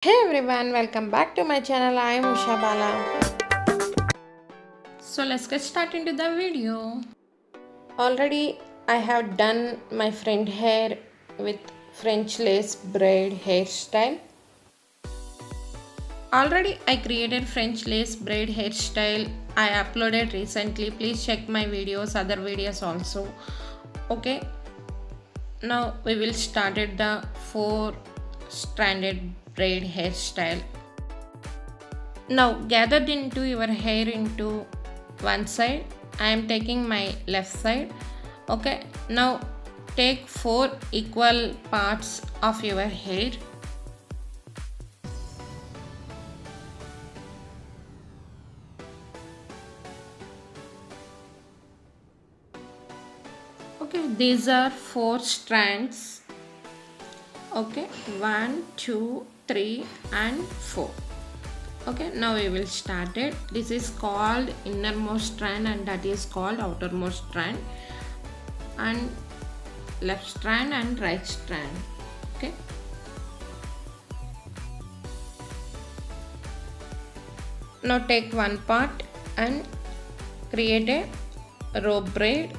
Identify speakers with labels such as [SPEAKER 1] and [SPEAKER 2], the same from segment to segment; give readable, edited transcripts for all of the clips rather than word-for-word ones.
[SPEAKER 1] Hey everyone, welcome back to my channel. I am Usha Bala. So let's get started into the video. Already I have done my friend hair with French lace braid hairstyle. Already I created French lace braid hairstyle. I uploaded recently. Please check my videos, other videos also. Okay. Now we will start at the 4 stranded braid hairstyle. Now gathered into your hair into one side. I am taking my left side. Okay, now take 4 equal parts of your hair. Okay, these are 4 strands. Okay, 1 2 3 and 4. Okay, now we will start it. This is called innermost strand and that is called outermost strand, and left strand and right strand. Okay, now take one part and create a rope braid.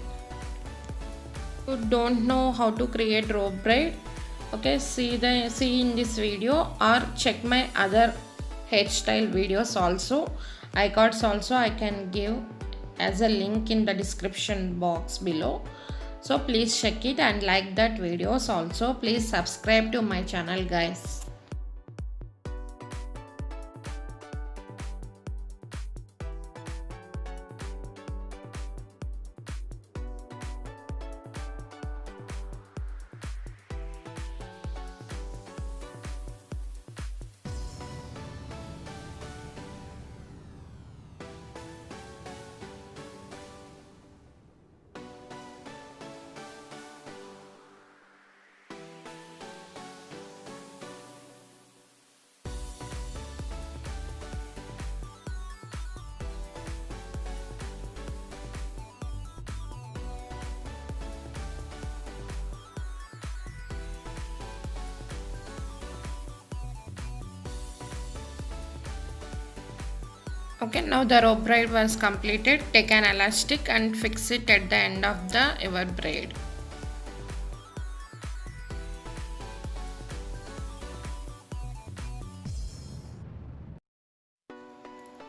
[SPEAKER 1] You don't know how to create rope braid? Okay, see in this video or check my other hairstyle videos also. Icards also I can give as a link in the description box below. So please check it and like that videos also. Please subscribe to my channel guys. Okay, now the rope braid was completed. Take an elastic and fix it at the end of your braid.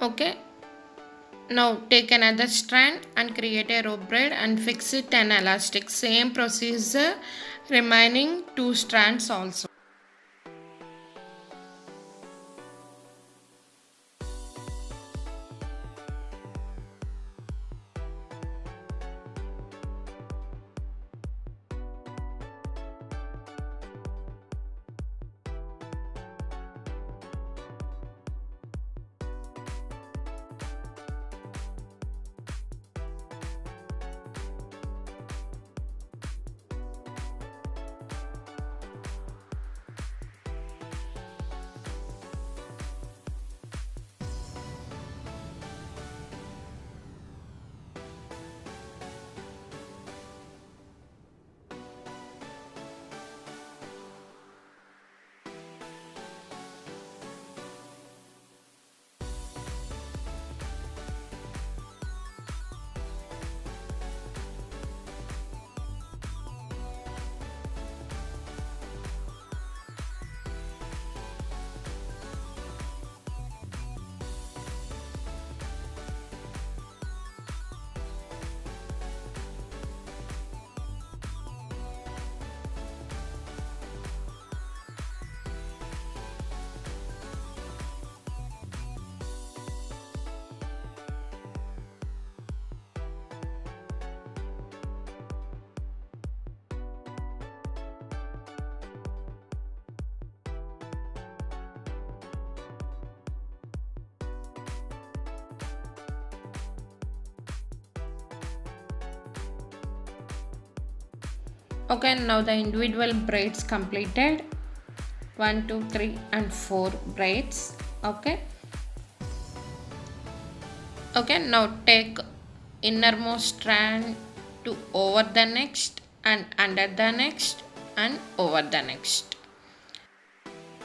[SPEAKER 1] Okay, now take another strand and create a rope braid and fix it an elastic. Same procedure remaining 2 strands also. Okay, now the individual braids completed. 1 2 3 and 4 braids. Okay, now take innermost strand to over the next and under the next and over the next.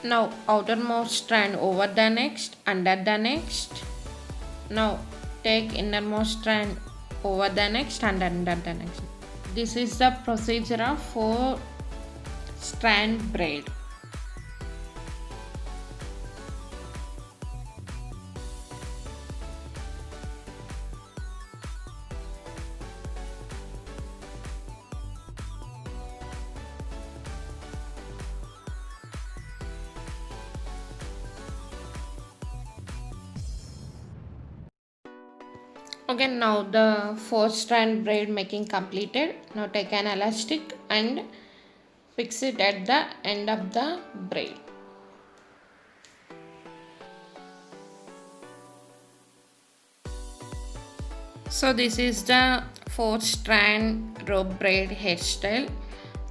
[SPEAKER 1] Now outermost strand over the next, under the next. Now take innermost strand over the next and under the next. This is the procedure of 4 strand braid. Okay, now the 4 strand braid making completed. Now take an elastic and fix it at the end of the braid. So this is the 4 strand rope braid hairstyle.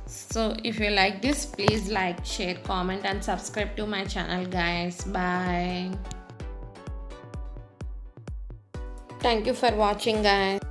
[SPEAKER 1] So if you like this, please like, share, comment and subscribe to my channel guys. Bye. Thank you for watching guys.